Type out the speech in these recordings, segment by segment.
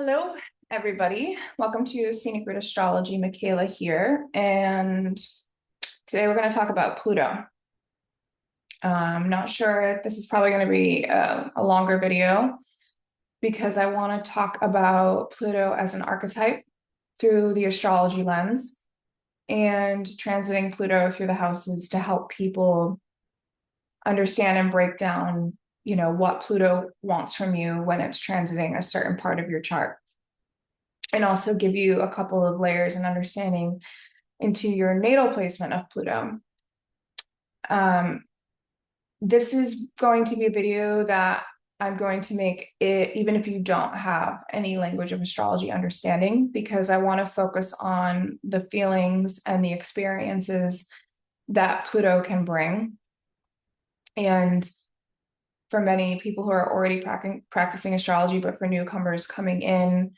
Hello, everybody. Welcome to Scenic Route Astrology. Makayla here, and today we're going to talk about Pluto. I'm not sure, this is probably going to be a longer video because I want to talk about Pluto as an archetype through the astrology lens and transiting Pluto through the houses to help people understand and break down, what Pluto wants from you when it's transiting a certain part of your chart. And also give you a couple of layers and understanding into your natal placement of Pluto. This is going to be a video that I'm going to make it even if you don't have any language of astrology understanding, because I want to focus on the feelings and the experiences that Pluto can bring. And for many people who are already practicing astrology, but for newcomers coming in,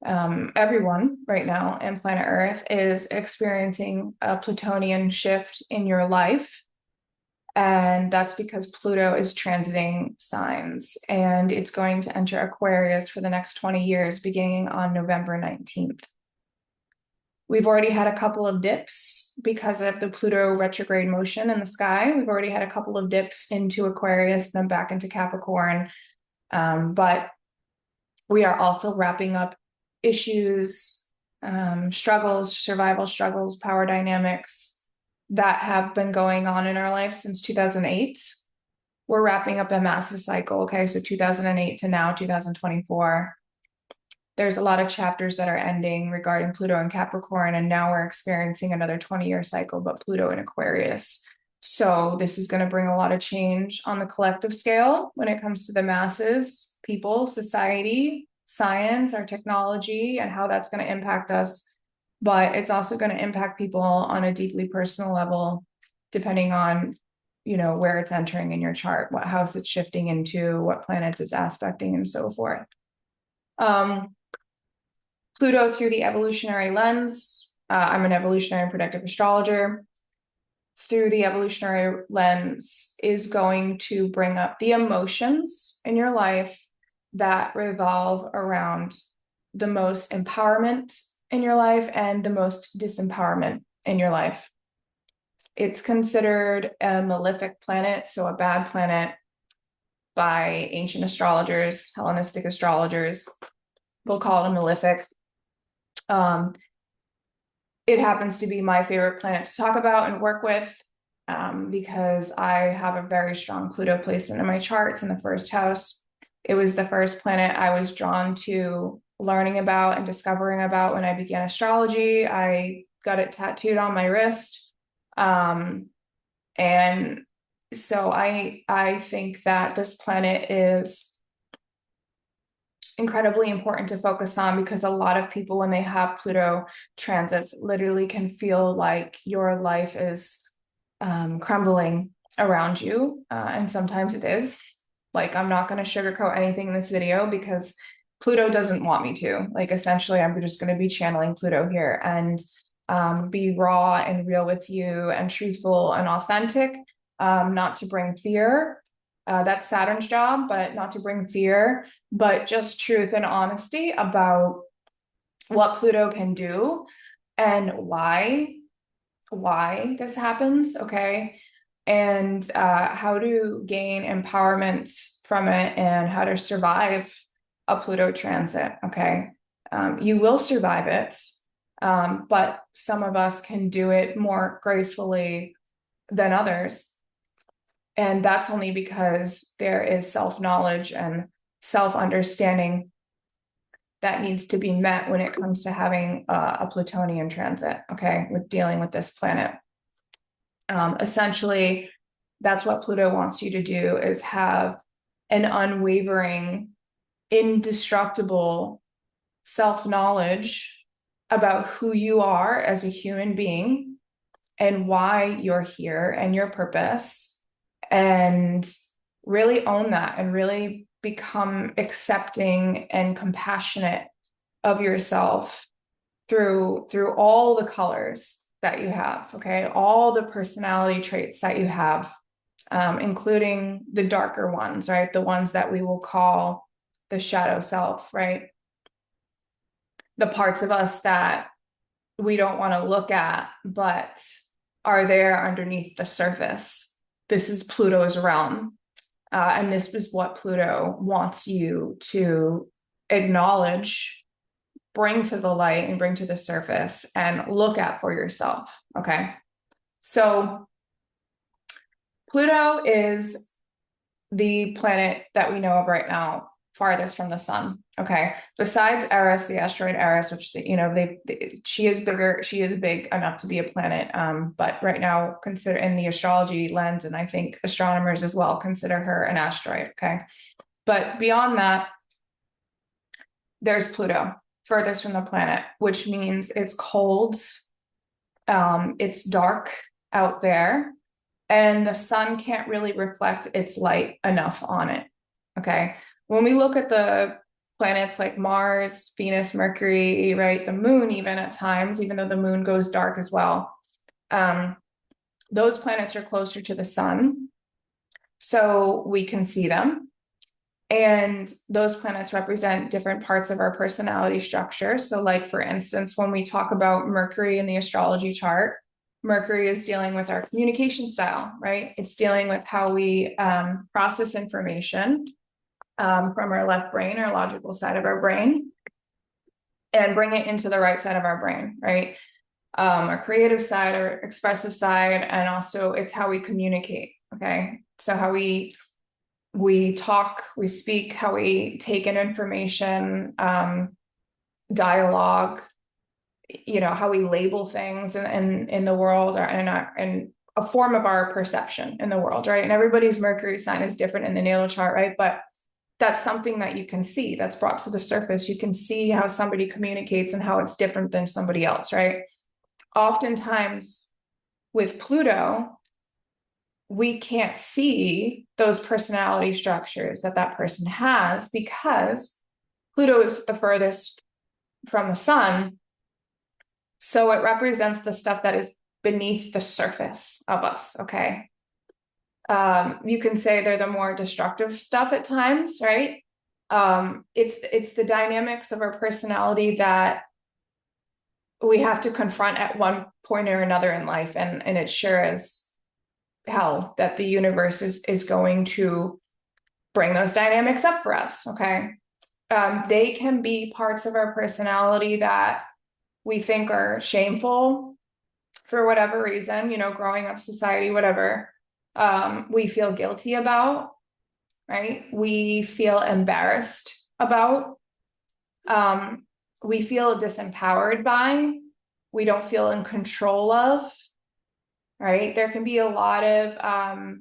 everyone right now in planet Earth is experiencing a Plutonian shift in your life. And that's because Pluto is transiting signs, and it's going to enter Aquarius for the next 20 years, beginning on November 19th. We've already had a couple of dips because of the Pluto retrograde motion in the sky. We've already had a couple of dips into Aquarius, then back into Capricorn. But we are also wrapping up issues, struggles, survival struggles, power dynamics that have been going on in our life since 2008. We're wrapping up a massive cycle. Okay, so 2008 to now 2024. There's a lot of chapters that are ending regarding Pluto and Capricorn, and now we're experiencing another 20-year cycle, but Pluto in Aquarius. So this is going to bring a lot of change on the collective scale when it comes to the masses, people, society, science, our technology, and how that's going to impact us. But it's also going to impact people on a deeply personal level, depending on, where it's entering in your chart, what house it's shifting into, what planets it's aspecting, and so forth. Pluto through the evolutionary lens. I'm an evolutionary predictive astrologer. Through the evolutionary lens is going to bring up the emotions in your life that revolve around the most empowerment in your life and the most disempowerment in your life. It's considered a malefic planet, so a bad planet by ancient astrologers, Hellenistic astrologers. We'll call it a malefic. It happens to be my favorite planet to talk about and work with, because I have a very strong Pluto placement in my charts in the first house. It was the first planet I was drawn to learning about and discovering about when I began astrology. I got it tattooed on my wrist. And so I think that this planet is incredibly important to focus on, because a lot of people, when they have Pluto transits, literally can feel like your life is crumbling around you. And sometimes it is. Like, I'm not going to sugarcoat anything in this video because Pluto doesn't want me to. Like, essentially, I'm just going to be channeling Pluto here and be raw and real with you and truthful and authentic, not to bring fear. That's Saturn's job, but not to bring fear, but just truth and honesty about what Pluto can do and why this happens, okay? And how to gain empowerment from it and how to survive a Pluto transit, okay? You will survive it, but some of us can do it more gracefully than others. And that's only because there is self-knowledge and self-understanding that needs to be met when it comes to having a Plutonian transit, okay, with dealing with this planet. Essentially, that's what Pluto wants you to do, is have an unwavering, indestructible self-knowledge about who you are as a human being and why you're here and your purpose, and really own that and really become accepting and compassionate of yourself through all the colors that you have, okay? All the personality traits that you have, including the darker ones, right? The ones that we will call the shadow self, right? the parts of us that we don't want to look at, but are there underneath the surface. This is Pluto's realm. And this is what Pluto wants you to acknowledge, bring to the light, and bring to the surface and look at for yourself. Okay. So Pluto is the planet that we know of right now farthest from the sun. Okay. Besides Eris, the asteroid Eris, which she is bigger, she is big enough to be a planet. But right now, consider in the astrology lens, and I think astronomers as well consider her an asteroid. Okay. But beyond that, there's Pluto, furthest from the planet, which means it's cold, it's dark out there, and the sun can't really reflect its light enough on it. Okay. When we look at the planets like Mars, Venus, Mercury, right, the moon, even at times, even though the moon goes dark as well, those planets are closer to the sun, so we can see them. And those planets represent different parts of our personality structure. So, like, for instance, when we talk about Mercury in the astrology chart, Mercury is dealing with our communication style, right? It's dealing with how we process information from our left brain, our logical side of our brain, and bring it into the right side of our brain, right? Our creative side, our expressive side, and also it's how we communicate, okay? So how we talk, we speak, how we take in information, dialogue, how we label things in the world, or in a form of our perception in the world, right? And everybody's Mercury sign is different in the natal chart, right? But that's something that you can see, that's brought to the surface. You can see how somebody communicates and how it's different than somebody else, right? Oftentimes with Pluto, we can't see those personality structures that person has because Pluto is the furthest from the sun. So it represents the stuff that is beneath the surface of us, okay? You can say they're the more destructive stuff at times, right? It's the dynamics of our personality that we have to confront at one point or another in life, and it sure is hell that the universe is going to bring those dynamics up for us, okay? They can be parts of our personality that we think are shameful for whatever reason, growing up, society, whatever. We feel guilty about, right? We feel embarrassed about. We feel disempowered by. We don't feel in control of, right? There can be a lot of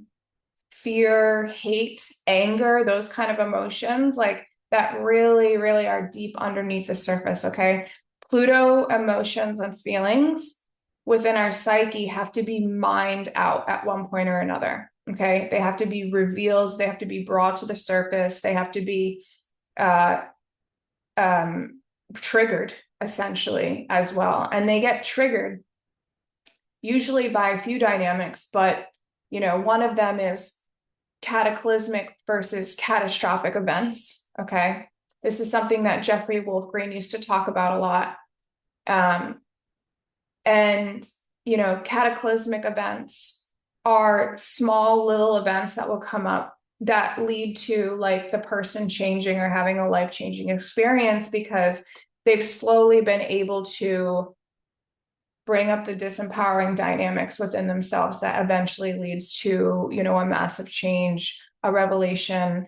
fear, hate, anger, those kind of emotions like that really, really are deep underneath the surface, okay? Pluto emotions and feelings within our psyche have to be mined out at one point or another, okay? They have to be revealed, they have to be brought to the surface, they have to be triggered essentially as well. And they get triggered usually by a few dynamics, but one of them is cataclysmic versus catastrophic events. Okay. This is something that Jeffrey Wolf Green used to talk about a lot. And cataclysmic events are small little events that will come up that lead to like the person changing or having a life-changing experience because they've slowly been able to bring up the disempowering dynamics within themselves that eventually leads to, a massive change, a revelation.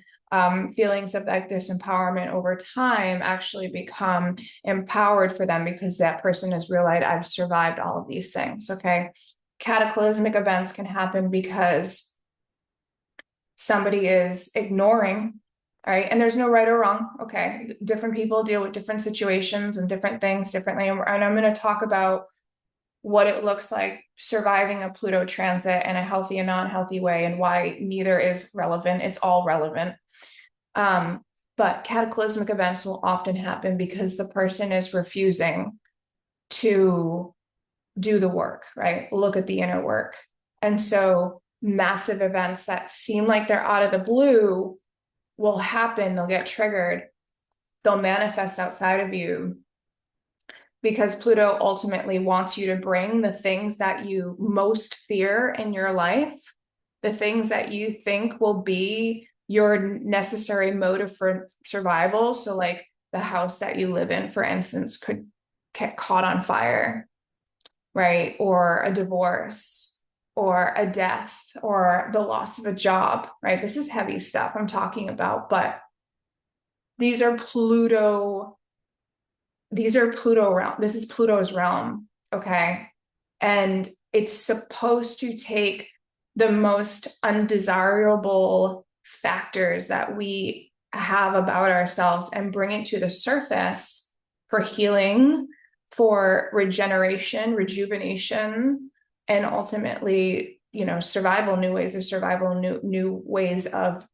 Feelings of that disempowerment over time actually become empowered for them because that person has realized I've survived all of these things. Okay. Cataclysmic events can happen because somebody is ignoring, right? And there's no right or wrong. Okay. Different people deal with different situations and different things differently. And I'm going to talk about what it looks like surviving a Pluto transit in a healthy and non-healthy way and why neither is relevant. It's all relevant. But cataclysmic events will often happen because the person is refusing to do the work, right? Look at the inner work. And so massive events that seem like they're out of the blue will happen. They'll get triggered. They'll manifest outside of you. because Pluto ultimately wants you to bring the things that you most fear in your life, the things that you think will be your necessary motive for survival. So, like the house that you live in, for instance, could get caught on fire, right? Or a divorce, or a death, or the loss of a job, right? This is heavy stuff I'm talking about, but these are Pluto realm. This is Pluto's realm. Okay. And it's supposed to take the most undesirable factors that we have about ourselves and bring it to the surface for healing, for regeneration, rejuvenation, and ultimately, survival, new ways of survival, new ways of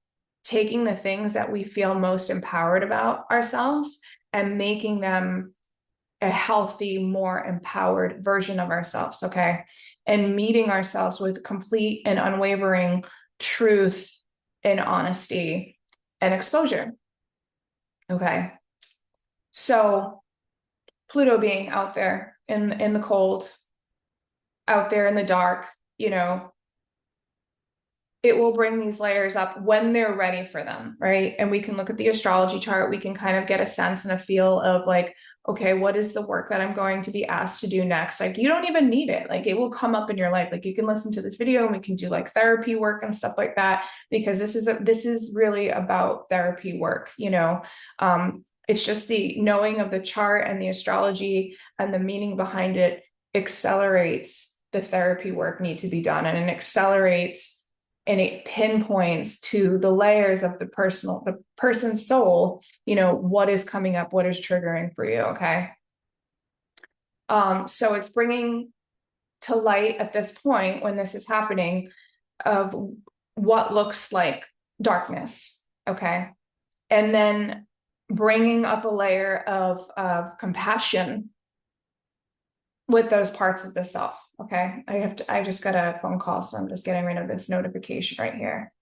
taking the things that we feel most empowered about ourselves and making them a healthy, more empowered version of ourselves. Okay. And meeting ourselves with complete and unwavering truth and honesty and exposure. Okay. So Pluto being out there in the cold, out there in the dark, it will bring these layers up when they're ready for them, right? And we can look at the astrology chart. We can kind of get a sense and a feel of like, okay, what is the work that I'm going to be asked to do next? Like, you don't even need it. Like, it will come up in your life. Like, you can listen to this video and we can do like therapy work and stuff like that, because this is really about therapy work. It's just the knowing of the chart and the astrology and the meaning behind it accelerates the therapy work need to be done, and it accelerates and it pinpoints to the layers of the person's soul, what is coming up, what is triggering for you. Okay. So it's bringing to light at this point, when this is happening, of what looks like darkness. Okay. And then bringing up a layer of compassion with those parts of the self. Okay. I just got a phone call, so I'm just getting rid of this notification right here.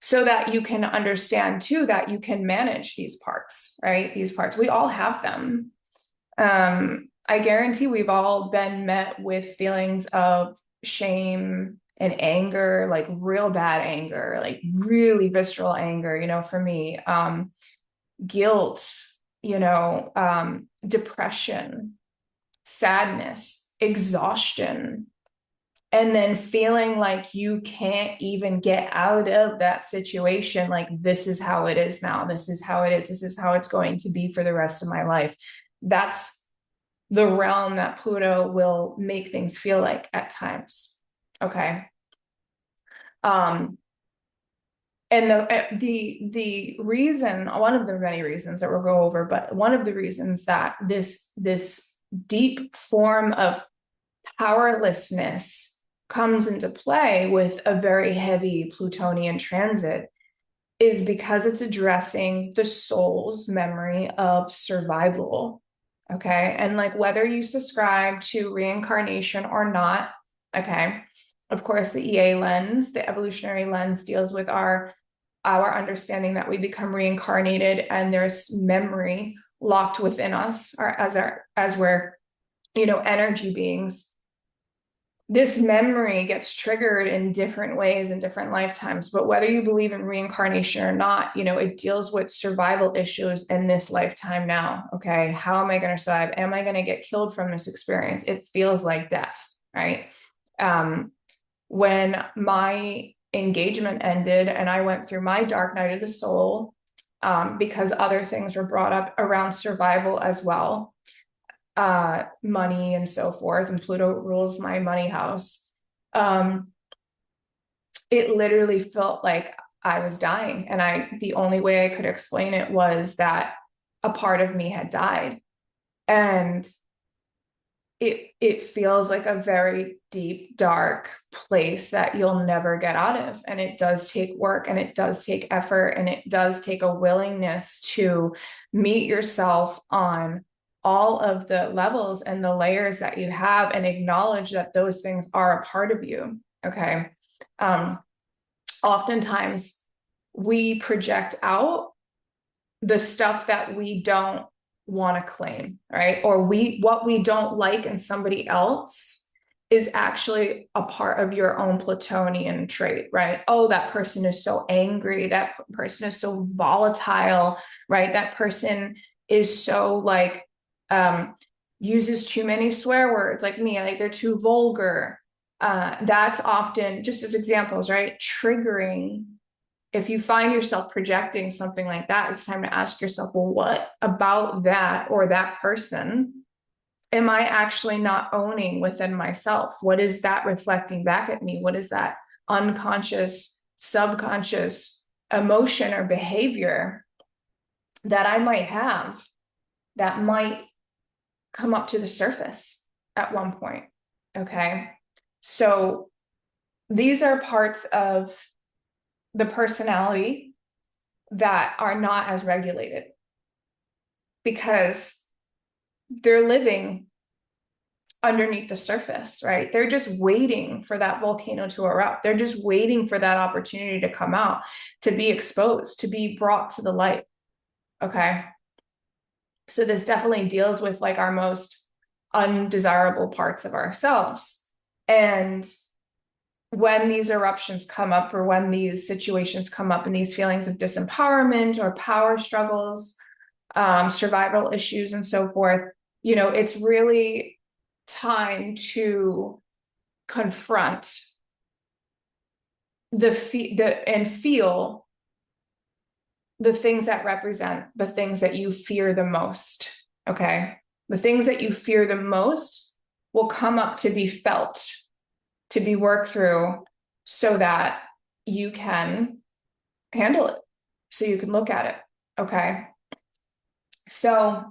So that you can understand too, that you can manage these parts, right? These parts, we all have them. I guarantee we've all been met with feelings of shame and anger, like real bad anger, like really visceral anger, for me, guilt, depression, sadness, exhaustion, and then feeling like you can't even get out of that situation. Like, this is how it is now. This is how it is. This is how it's going to be for the rest of my life. That's the realm that Pluto will make things feel like at times. Okay. And the reason, one of the many reasons that we'll go over, but one of the reasons that this deep form of powerlessness comes into play with a very heavy Plutonian transit is because it's addressing the soul's memory of survival. Okay. And like, whether you subscribe to reincarnation or not, okay, of course, the EA lens, the evolutionary lens, deals with our understanding that we become reincarnated and there's memory locked within us, or as we're, energy beings. This memory gets triggered in different ways in different lifetimes. But whether you believe in reincarnation or not, it deals with survival issues in this lifetime now. Okay. How am I going to survive? Am I going to get killed from this experience? It feels like death, right? When my engagement ended and I went through my dark night of the soul, because other things were brought up around survival as well, money and so forth, and Pluto rules my money house. It literally felt like I was dying, and the only way I could explain it was that a part of me had died. And it feels like a very deep, dark place that you'll never get out of. And it does take work, and it does take effort, and it does take a willingness to meet yourself on all of the levels and the layers that you have, and acknowledge that those things are a part of you. Okay. Oftentimes we project out the stuff that we don't want to claim, right? Or what we don't like in somebody else is actually a part of your own Plutonian trait, right? Oh, that person is so angry. That person is so volatile, right? That person is so like, uses too many swear words like me, like they're too vulgar. That's often, just as examples, right? Triggering. If you find yourself projecting something like that, it's time to ask yourself, well, what about that or that person am I actually not owning within myself? What is that reflecting back at me? What is that unconscious, subconscious emotion or behavior that I might have that might come up to the surface at one point? Okay. So these are parts of the personality that are not as regulated because they're living underneath the surface, right? They're just waiting for that volcano to erupt. They're just waiting for that opportunity to come out, to be exposed, to be brought to the light. Okay. So this definitely deals with like our most undesirable parts of ourselves. And when these eruptions come up, or when these situations come up and these feelings of disempowerment or power struggles, survival issues and so forth, it's really time to confront and feel the things that represent the things that you fear the most. Okay. The things that you fear the most will come up to be felt, to be worked through so that you can handle it, so you can look at it. Okay. So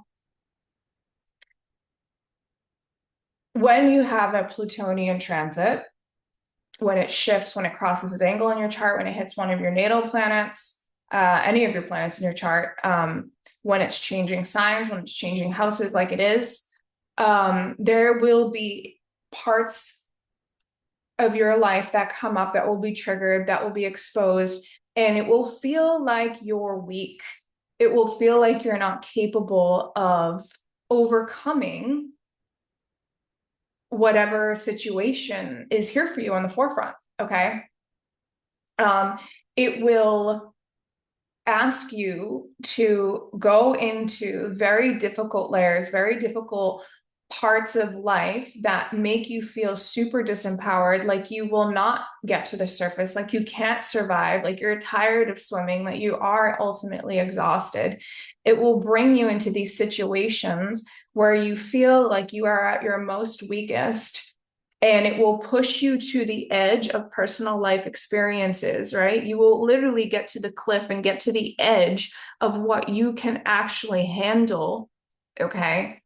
when you have a Plutonian transit, when it shifts, when it crosses an angle in your chart, when it hits one of your natal planets, any of your planets in your chart, when it's changing signs, when it's changing houses like it is, there will be parts of your life that come up that will be triggered, that will be exposed, and it will feel like you're weak. It will feel like you're not capable of overcoming whatever situation is here for you on the forefront. Okay. It will ask you to go into very difficult layers, very difficult parts of life that make you feel super disempowered, like you will not get to the surface, like you can't survive, like you're tired of swimming, that you are ultimately exhausted. It will bring you into these situations where you feel like you are at your most weakest, and it will push you to the edge of personal life experiences, right? You will literally get to the cliff and get to the edge of what you can actually handle, okay,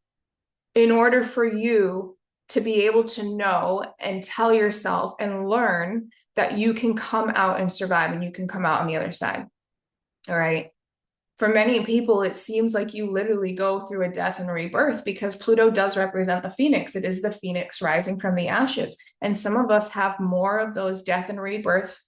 in order for you to be able to know and tell yourself and learn that you can come out and survive and you can come out on the other side. All right. For many people, it seems like you literally go through a death and rebirth because Pluto does represent the phoenix. It is the phoenix rising from the ashes. And some of us have more of those death and rebirth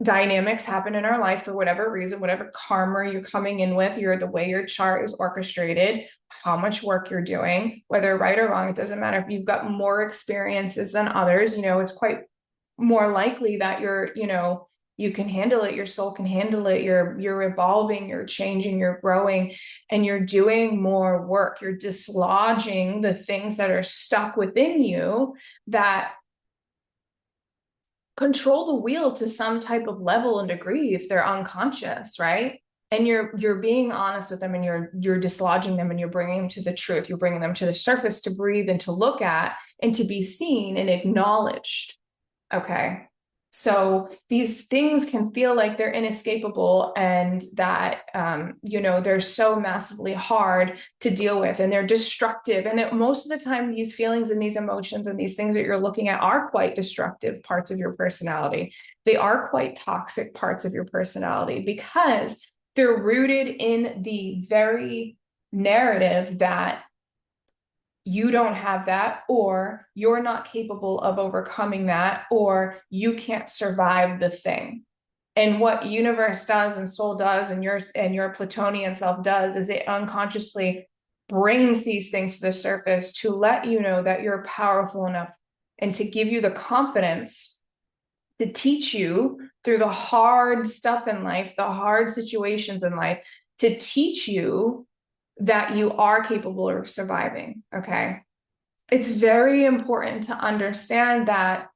dynamics happen in our life for whatever reason, whatever karma you're coming in with, the way your chart is orchestrated, how much work you're doing, whether right or wrong, it doesn't matter. If you've got more experiences than others, it's quite more likely that you can handle it, your soul can handle it, you're evolving, you're changing, you're growing, and you're doing more work. You're dislodging the things that are stuck within you that control the wheel to some type of level and degree if they're unconscious, right? And you're being honest with them, and you're dislodging them, and you're bringing them to the truth. You're bringing them to the surface to breathe and to look at and to be seen and acknowledged. Okay. So these things can feel like they're inescapable, and that, they're so massively hard to deal with, and they're destructive. And that most of the time, these feelings and these emotions and these things that you're looking at are quite destructive parts of your personality. They are quite toxic parts of your personality because they're rooted in the very narrative that you don't have that, or you're not capable of overcoming that, or you can't survive the thing. And what universe does and soul does and your Plutonian self does is it unconsciously brings these things to the surface to let you know that you're powerful enough and to give you the confidence to teach you through the hard stuff in life, the hard situations in life, to teach you that you are capable of surviving. Okay. It's very important to understand that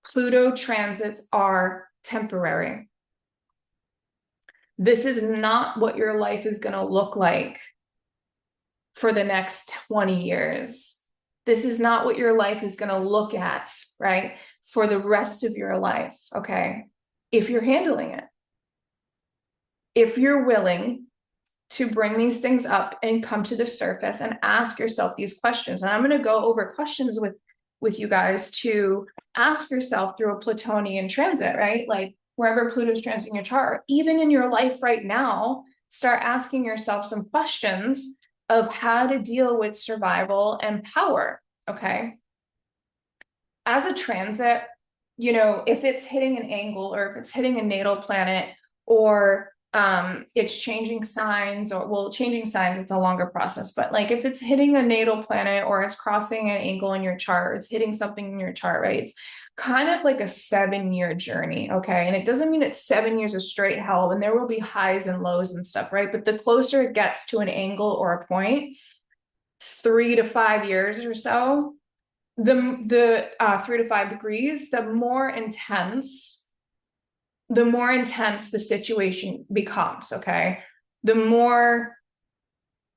Pluto transits are temporary. This is not what your life is going to look like for the next 20 years. This is not what your life is going to look at, right? For the rest of your life, okay? If you're handling it, if you're willing to bring these things up and come to the surface and ask yourself these questions. And I'm going to go over questions with you guys to ask yourself through a Plutonian transit, right? Like wherever Pluto's transiting your chart, even in your life right now, start asking yourself some questions of how to deal with survival and power, okay? As a transit, you know, if it's hitting an angle or if it's hitting a natal planet or it's changing signs, or well, changing signs, it's a longer process, but like if it's hitting a natal planet or it's crossing an angle in your chart, it's hitting something in your chart, right? It's kind of like a 7-year journey, okay? And it doesn't mean it's 7 years of straight hell, and there will be highs and lows and stuff, right? But the closer it gets to an angle or a point, 3 to 5 years or so, the 3 to 5 degrees, the more intense the situation becomes, okay? The more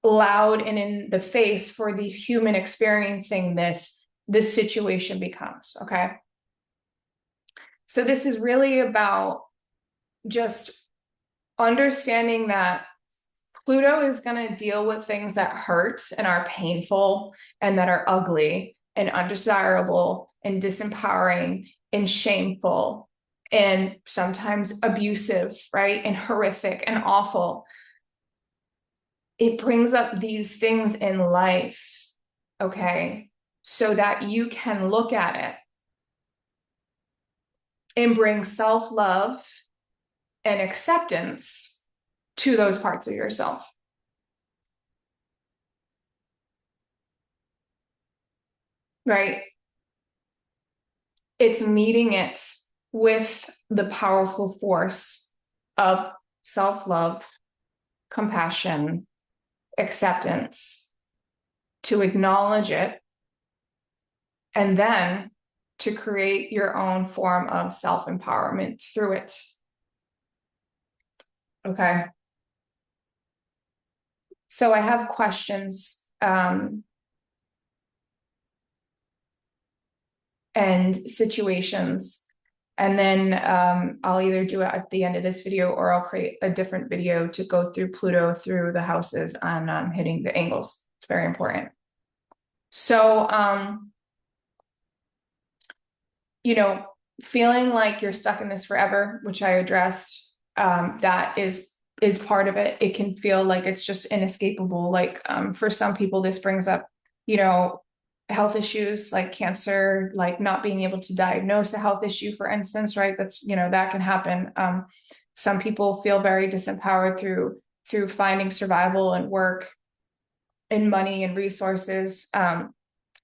loud and in the face for the human experiencing this situation becomes, okay? So this is really about just understanding that Pluto is going to deal with things that hurt and are painful and that are ugly and undesirable and disempowering and shameful and sometimes abusive, right? And horrific and awful. It brings up these things in life, okay? So that you can look at it and bring self-love and acceptance to those parts of yourself. Right? It's meeting it with the powerful force of self-love, compassion, acceptance, to acknowledge it, and then to create your own form of self-empowerment through it. Okay. So I have questions and situations, and then I'll either do it at the end of this video or I'll create a different video to go through Pluto through the houses on hitting the angles. It's very important. So you know, feeling like you're stuck in this forever, which I addressed, that is part of it. It can feel like it's just inescapable. Like for some people, this brings up, you know, health issues like cancer, like not being able to diagnose a health issue, for instance, right? That's, you know, that can happen. Some people feel very disempowered through finding survival and work and money and resources.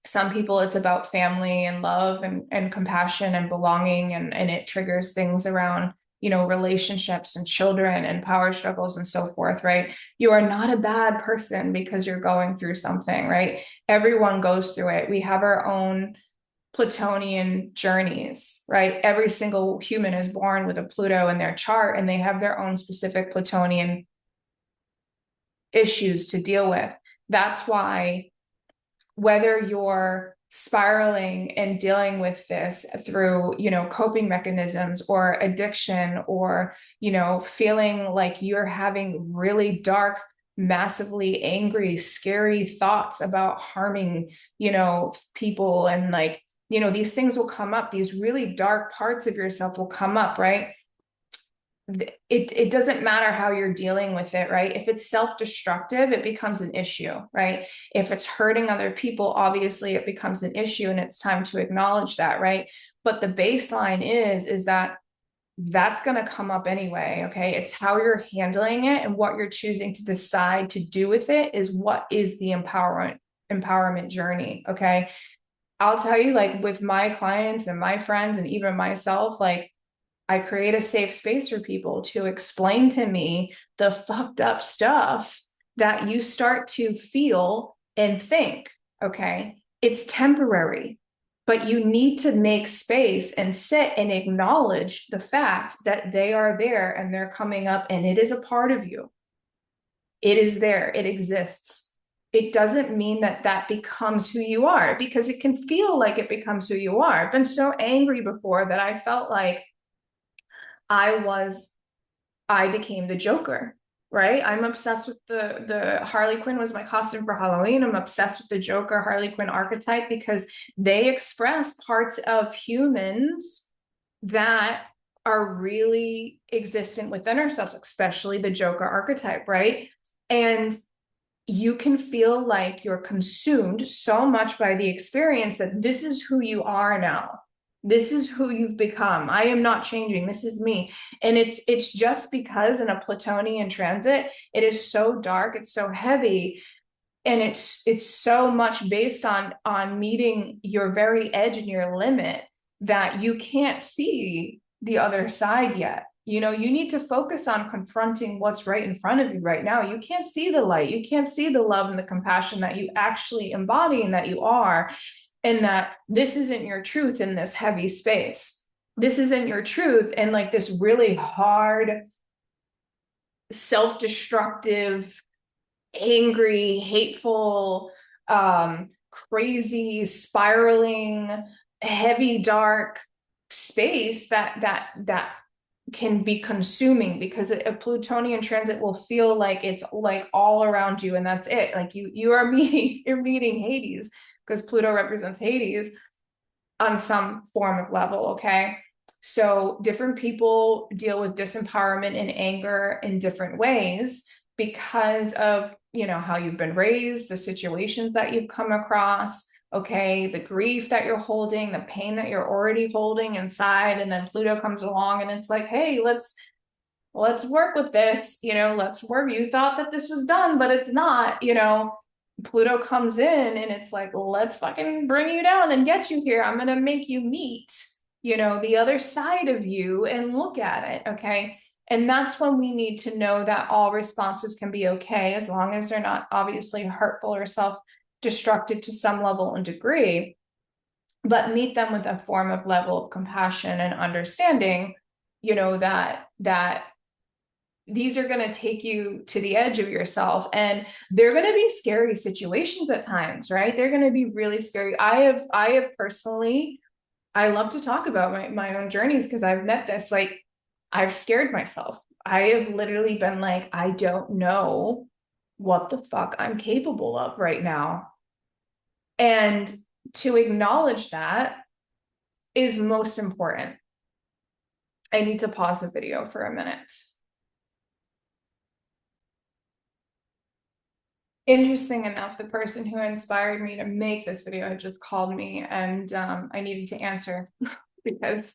Some people it's about family and love and compassion and belonging, and it triggers things around, you know, relationships and children and power struggles and so forth, right? You are not a bad person because you're going through something, right? Everyone goes through it. We have our own Plutonian journeys, right? Every single human is born with a Pluto in their chart, and they have their own specific Plutonian issues to deal with. That's why whether you're spiraling and dealing with this through, you know, coping mechanisms or addiction, or, you know, feeling like you're having really dark, massively angry, scary thoughts about harming, you know, people, and like, you know, these things will come up, these really dark parts of yourself will come up, right? It doesn't matter how you're dealing with it, right? If it's self-destructive, it becomes an issue, right? If it's hurting other people, obviously it becomes an issue, and it's time to acknowledge that, right? But the baseline is that that's going to come up anyway. Okay. It's how you're handling it and what you're choosing to decide to do with it is what is the empowerment journey. Okay. I'll tell you, like with my clients and my friends and even myself, like I create a safe space for people to explain to me the fucked up stuff that you start to feel and think. Okay. It's temporary, but you need to make space and sit and acknowledge the fact that they are there and they're coming up and it is a part of you. It is there, it exists. It doesn't mean that that becomes who you are, because it can feel like it becomes who you are. I've been so angry before that I felt like I became the Joker, right? I'm obsessed with the Harley Quinn was my costume for Halloween. I'm obsessed with the Joker Harley Quinn archetype because they express parts of humans that are really existent within ourselves, especially the Joker archetype, right? And you can feel like you're consumed so much by the experience that this is who you are now. This is who you've become. I am not changing. This is me. And it's just because in a Plutonian transit, it is so dark, it's so heavy, and it's so much based on meeting your very edge and your limit that you can't see the other side yet. You know, you need to focus on confronting what's right in front of you right now. You can't see the light, you can't see the love and the compassion that you actually embody and that you are, and that this isn't your truth in this heavy space. This isn't your truth in like this really hard, self-destructive, angry, hateful, crazy, spiraling, heavy, dark space that can be consuming, because a Plutonian transit will feel like it's like all around you and that's it. Like you're meeting Hades, because Pluto represents Hades on some form of level. Okay. So different people deal with disempowerment and anger in different ways because of, you know, how you've been raised, the situations that you've come across, okay, the grief that you're holding, the pain that you're already holding inside. And then Pluto comes along and it's like, hey, let's work with this, you know, let's work. You thought that this was done, but it's not, you know. Pluto comes in and it's like, let's fucking bring you down and get you here. I'm going to make you meet, you know, the other side of you and look at it. Okay. And that's when we need to know that all responses can be okay, as long as they're not obviously hurtful or self-destructive to some level and degree, but meet them with a form of level of compassion and understanding, you know, that these are going to take you to the edge of yourself, and they're going to be scary situations at times, right? They're going to be really scary. I have personally, I love to talk about my own journeys because I've met this, like I've scared myself. I have literally been like, I don't know what the fuck I'm capable of right now. And to acknowledge that is most important. I need to pause the video for a minute. Interesting enough, the person who inspired me to make this video had just called me, and I needed to answer because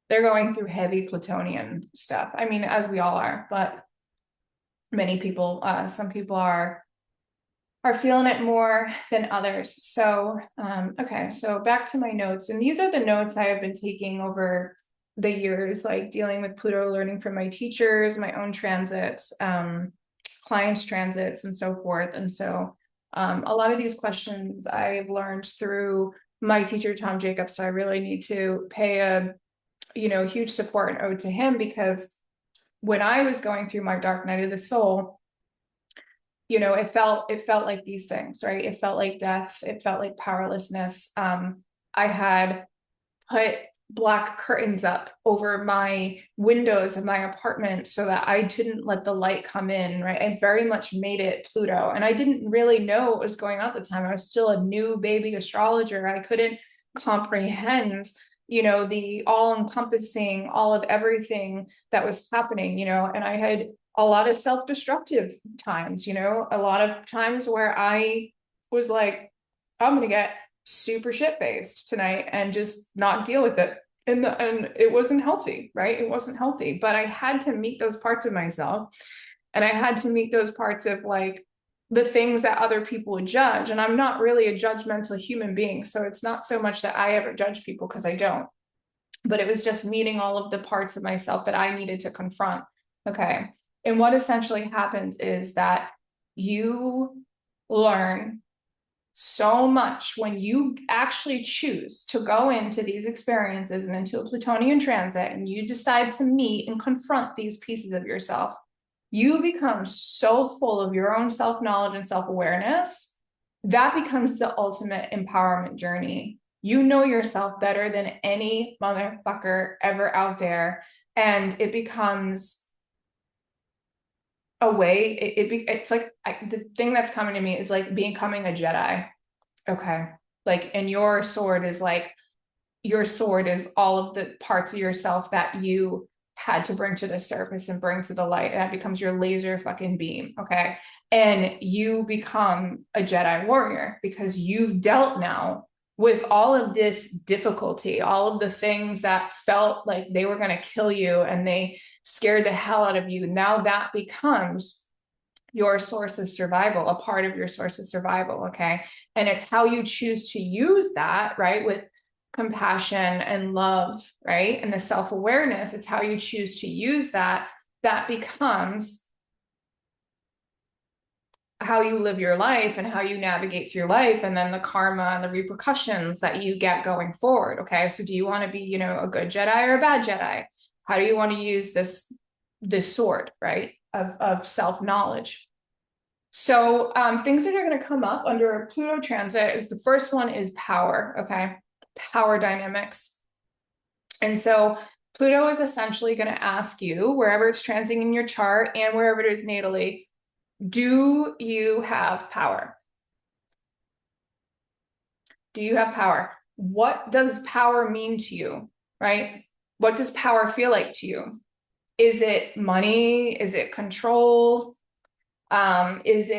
they're going through heavy Plutonian stuff. I mean, as we all are, but many people, some people are feeling it more than others. So, okay, so back to my notes, and these are the notes I have been taking over the years, like dealing with Pluto, learning from my teachers, my own transits, clients' transits, and so forth. And so a lot of these questions I've learned through my teacher, Tom Jacobs. So I really need to pay a, you know, huge support and ode to him, because when I was going through my dark night of the soul, you know, it felt like these things, right? It felt like death. It felt like powerlessness. I had put black curtains up over my windows of my apartment so that I didn't let the light come in, right? I very much made it Pluto, and I didn't really know what was going on at the time. I was still a new baby astrologer. I couldn't comprehend, you know, the all-encompassing, all of everything that was happening, you know. And I had a lot of self-destructive times, you know, a lot of times where I was like, I'm gonna get super shit-faced tonight and just not deal with it And it wasn't healthy, right? It wasn't healthy, but I had to meet those parts of myself, and I had to meet those parts of like the things that other people would judge. And I'm not really a judgmental human being, so it's not so much that I ever judge people, because I don't, but it was just meeting all of the parts of myself that I needed to confront. Okay. And what essentially happens is that you learn so much when you actually choose to go into these experiences and into a Plutonian transit, and you decide to meet and confront these pieces of yourself. You become so full of your own self-knowledge and self-awareness. That becomes the ultimate empowerment journey. You know yourself better than any motherfucker ever out there. And it becomes a way, it's like the thing that's coming to me is like becoming a Jedi. Okay. Like, and your sword is all of the parts of yourself that you had to bring to the surface and bring to the light. And that becomes your laser fucking beam. Okay. And you become a Jedi warrior because you've dealt now with all of this difficulty, all of the things that felt like they were going to kill you and they scared the hell out of you. Now that becomes your source of survival, a part of your source of survival. Okay. And it's how you choose to use that, right? With compassion and love, right? And the self-awareness, it's how you choose to use that. That becomes how you live your life and how you navigate through life, and then the karma and the repercussions that you get going forward. Okay. So do you want to be, a good Jedi or a bad Jedi? How do you want to use this sword, right? Of self-knowledge. So things that are going to come up under Pluto transit is the first one is power. Okay. Power dynamics. And so Pluto is essentially going to ask you, wherever it's transiting in your chart and wherever it is natally, do you have power? Do you have power? What does power mean to you, right? What does power feel like to you? Is it money? Is it control? Is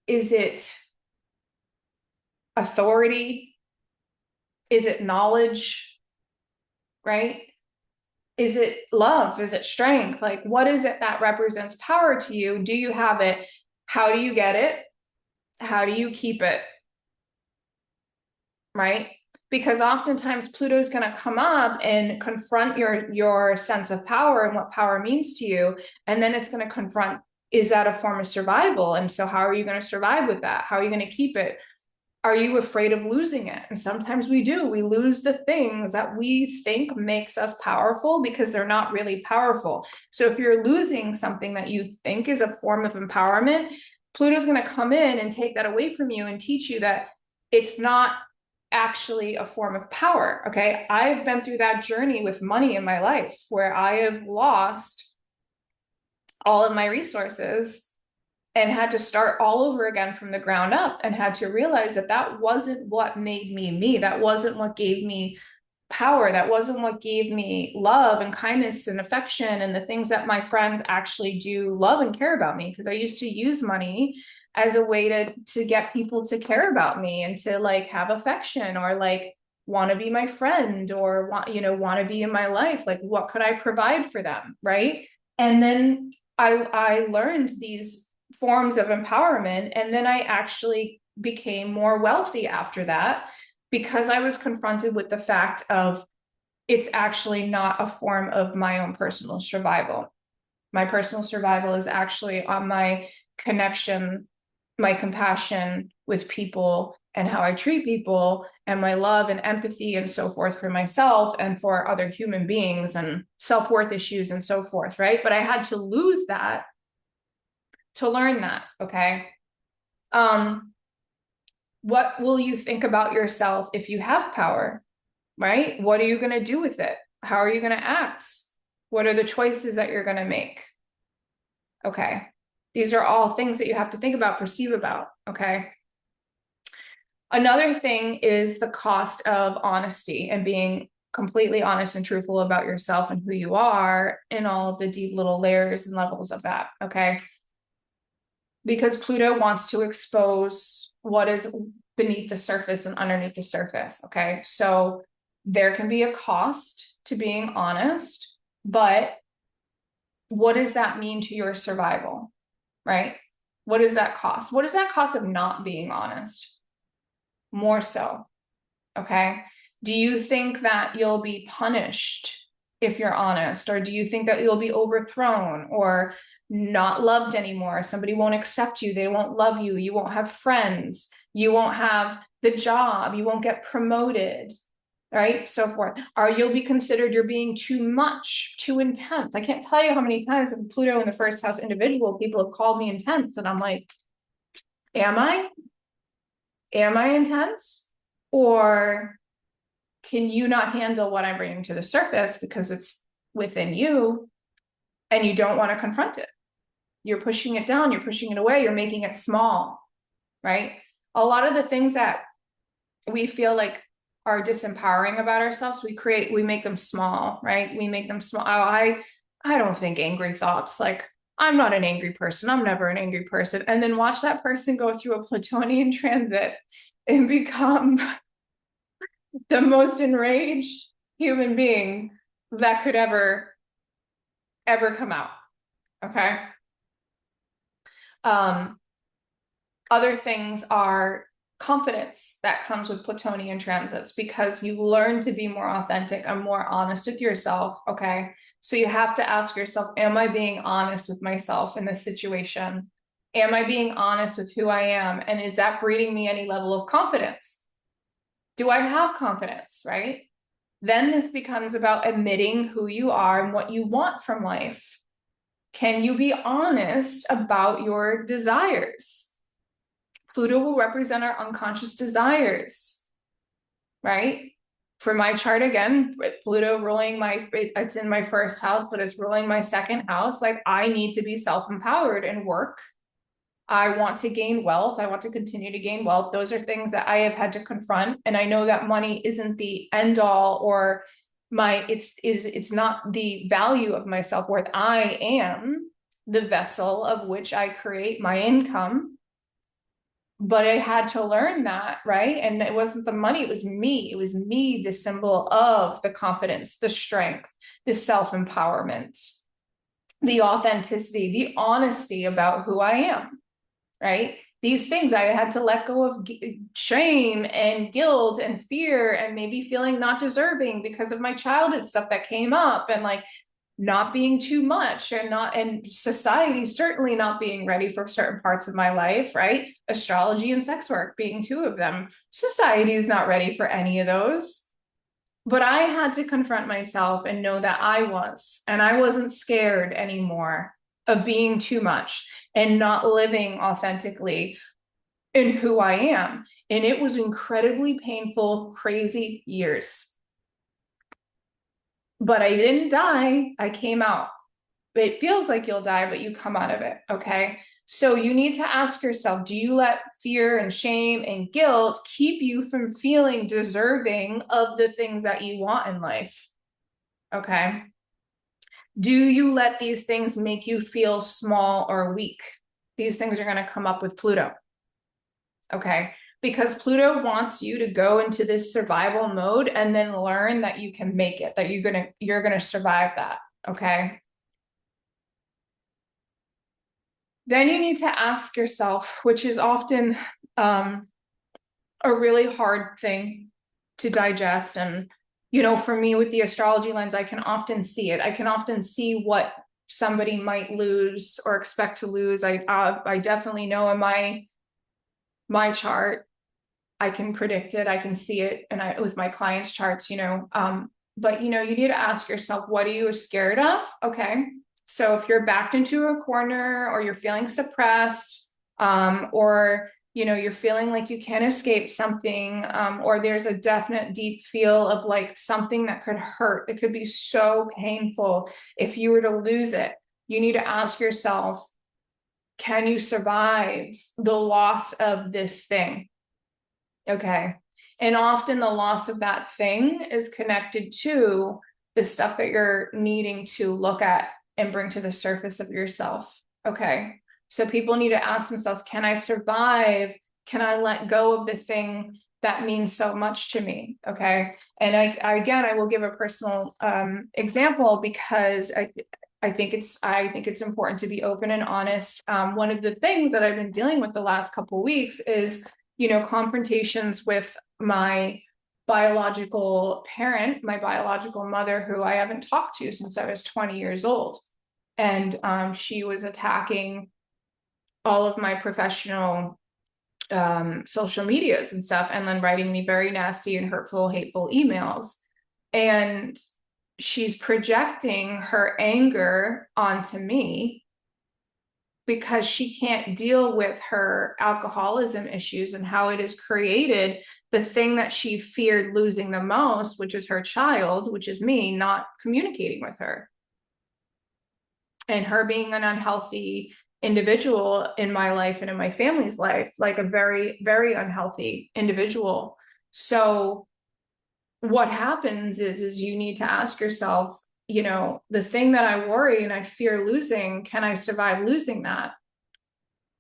it authority? Is it knowledge, right? Is it love? Is it strength? Like, what is it that represents power to you? Do you have it? How do you get it? How do you keep it? Right? Because oftentimes Pluto's going to come up and confront your sense of power and what power means to you. And then it's going to confront, is that a form of survival? And so how are you going to survive with that? How are you going to keep it? Are you afraid of losing it? And sometimes we do. We lose the things that we think makes us powerful because they're not really powerful. So if you're losing something that you think is a form of empowerment, Pluto's going to come in and take that away from you and teach you that it's not actually a form of power. Okay. I've been through that journey with money in my life where I have lost all of my resources and had to start all over again from the ground up, and had to realize that that wasn't what made me me. That wasn't what gave me power. That wasn't what gave me love and kindness and affection and the things that my friends actually do love and care about me. Because I used to use money as a way to get people to care about me and to like have affection or like want to be my friend or want to be in my life. Like, what could I provide for them, right? And then I learned these forms of empowerment, and then I actually became more wealthy after that, because I was confronted with the fact of it's actually not a form of my own personal survival. My personal survival is actually on my connection, my compassion with people and how I treat people, and my love and empathy and so forth for myself and for other human beings, and self-worth issues and so forth, right? But I had to lose that to learn that. Okay. What will you think about yourself if you have power, right? What are you going to do with it? How are you going to act? What are the choices that you're going to make? Okay. These are all things that you have to think about, perceive about. Okay. Another thing is the cost of honesty and being completely honest and truthful about yourself and who you are in all of the deep little layers and levels of that. Okay. Because Pluto wants to expose what is beneath the surface and underneath the surface. Okay. So There can be a cost to being honest, but what does that mean to your survival, right? What does that cost? What does that cost of not being honest? More so, okay? Do you think that you'll be punished if you're honest? Or do you think that you'll be overthrown or not loved anymore? Somebody won't accept you. They won't love you. You won't have friends. You won't have the job. You won't get promoted, right? So forth. Or you'll be considered you're being too much, too intense. I can't tell you how many times with Pluto in the first house individual, people have called me intense. And I'm like, am I? Am I intense? Or can you not handle what I'm bringing to the surface because it's within you and you don't want to confront it? You're pushing it down, you're pushing it away, you're making it small, right? A lot of the things that we feel like are disempowering about ourselves, we make them small, right? We make them small. I don't think angry thoughts, like I'm not an angry person. I'm never an angry person. And then watch that person go through a Plutonian transit and become the most enraged human being that could ever come out. Okay. Other things are confidence that comes with Plutonian transits because you learn to be more authentic and more honest with yourself. Okay. So you have to ask yourself, am I being honest with myself in this situation? Am I being honest with who I am? And is that breeding me any level of confidence? Do I have confidence, right? Then this becomes about admitting who you are and what you want from life. Can you be honest about your desires? Pluto will represent our unconscious desires, right? For my chart, again, Pluto ruling it's in my first house, but it's ruling my second house. Like, I need to be self-empowered and work. I want to gain wealth. I want to continue to gain wealth. Those are things that I have had to confront. And I know that money isn't the end all or it's not the value of my self-worth. I am the vessel of which I create my income. But I had to learn that, right? And it wasn't the money, it was me. It was me, the symbol of the confidence, the strength, the self-empowerment, the authenticity, the honesty about who I am. Right? These things I had to let go of shame and guilt and fear and maybe feeling not deserving because of my childhood stuff that came up and like not being too much and society certainly not being ready for certain parts of my life, right? Astrology and sex work being two of them. Society is not ready for any of those. But I had to confront myself and know that I wasn't scared anymore of being too much and not living authentically in who I am. And it was incredibly painful, crazy years. But I didn't die. I came out. It feels like you'll die, but you come out of it. Okay. So you need to ask yourself, do you let fear and shame and guilt keep you from feeling deserving of the things that you want in life? Okay. Do you let these things make you feel small or weak? These things are going to come up with Pluto. Okay. Because Pluto wants you to go into this survival mode and then learn that you can make it, that you're going to survive that. Okay. Then you need to ask yourself, which is often a really hard thing to digest. And, for me with the astrology lens, I can often see it. I can often see what somebody might lose or expect to lose. I definitely know in my chart, I can predict it. I can see it, and with my clients' charts, but you need to ask yourself, what are you scared of? Okay. So if you're backed into a corner or you're feeling suppressed, or you're feeling like you can't escape something, or there's a definite deep feel of like something that could hurt. It could be so painful if you were to lose it. You need to ask yourself, can you survive the loss of this thing? Okay. And often the loss of that thing is connected to the stuff that you're needing to look at and bring to the surface of yourself. Okay. So people need to ask themselves, can I survive? Can I let go of the thing that means so much to me. Okay. And again, I will give a personal example because I think it's important to be open and honest. One of the things that I've been dealing with the last couple of weeks is, confrontations with my biological parent, my biological mother, who I haven't talked to since I was 20 years old. And she was attacking all of my professional social medias and stuff, and then writing me very nasty and hurtful, hateful emails. And she's projecting her anger onto me because she can't deal with her alcoholism issues and how it has created the thing that she feared losing the most, which is her child, which is me not communicating with her. And her being an unhealthy individual in my life and in my family's life, like a very, very unhealthy individual. So what happens is you need to ask yourself, the thing that I worry and I fear losing, can I survive losing that?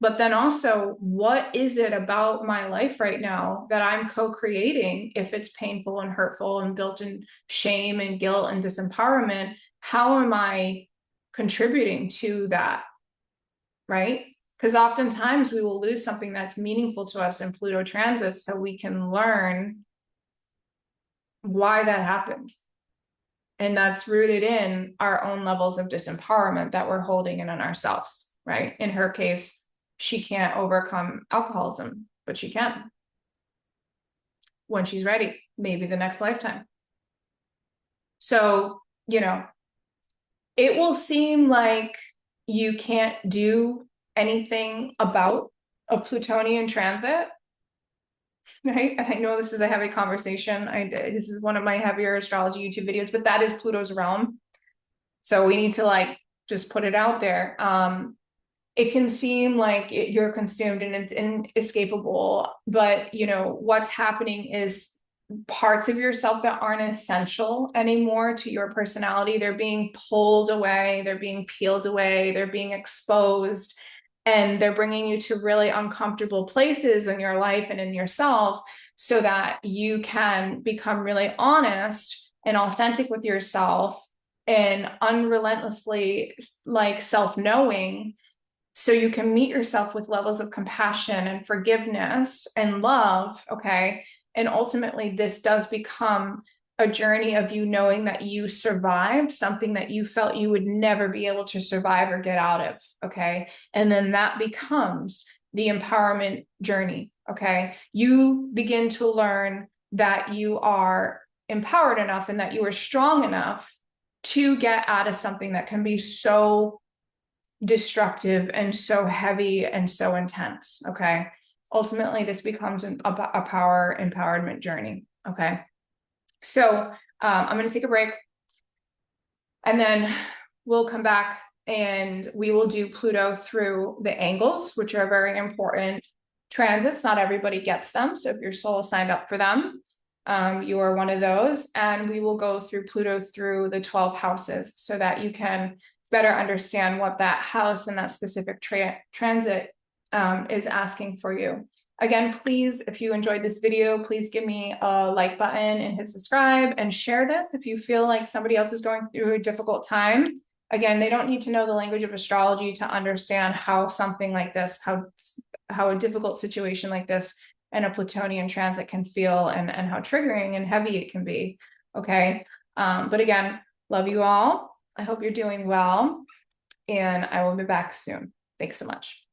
But then also, what is it about my life right now that I'm co-creating? If it's painful and hurtful and built in shame and guilt and disempowerment, how am I contributing to that? Right? Because oftentimes we will lose something that's meaningful to us in Pluto transits so we can learn why that happened. And that's rooted in our own levels of disempowerment that we're holding in on ourselves, right? In her case, she can't overcome alcoholism, but she can when she's ready, maybe the next lifetime. So, it will seem like you can't do anything about a Plutonian transit, right? And I know this is a heavy conversation. This is one of my heavier astrology YouTube videos, but that is Pluto's realm. So we need to just put it out there. It can seem like you're consumed and it's inescapable, but what's happening is parts of yourself that aren't essential anymore to your personality, they're being pulled away, they're being peeled away, they're being exposed, and they're bringing you to really uncomfortable places in your life and in yourself so that you can become really honest and authentic with yourself and unrelentlessly self-knowing, so you can meet yourself with levels of compassion and forgiveness and love. Okay. And ultimately, this does become a journey of you knowing that you survived something that you felt you would never be able to survive or get out of. Okay. And then that becomes the empowerment journey. Okay. You begin to learn that you are empowered enough and that you are strong enough to get out of something that can be so destructive and so heavy and so intense. Okay. Ultimately, this becomes a power empowerment journey. Okay. So I'm going to take a break and then we'll come back and we will do Pluto through the angles, which are very important transits. Not everybody gets them. So if your soul signed up for them, you are one of those. And we will go through Pluto through the 12 houses so that you can better understand what that house and that specific transit is asking for you. Again, please, if you enjoyed this video, please give me a like button and hit subscribe and share this if you feel like somebody else is going through a difficult time. Again, they don't need to know the language of astrology to understand how something like this, how a difficult situation like this and a Plutonian transit can feel and how triggering and heavy it can be. Okay. But again, love you all. I hope you're doing well, and I will be back soon. Thanks so much.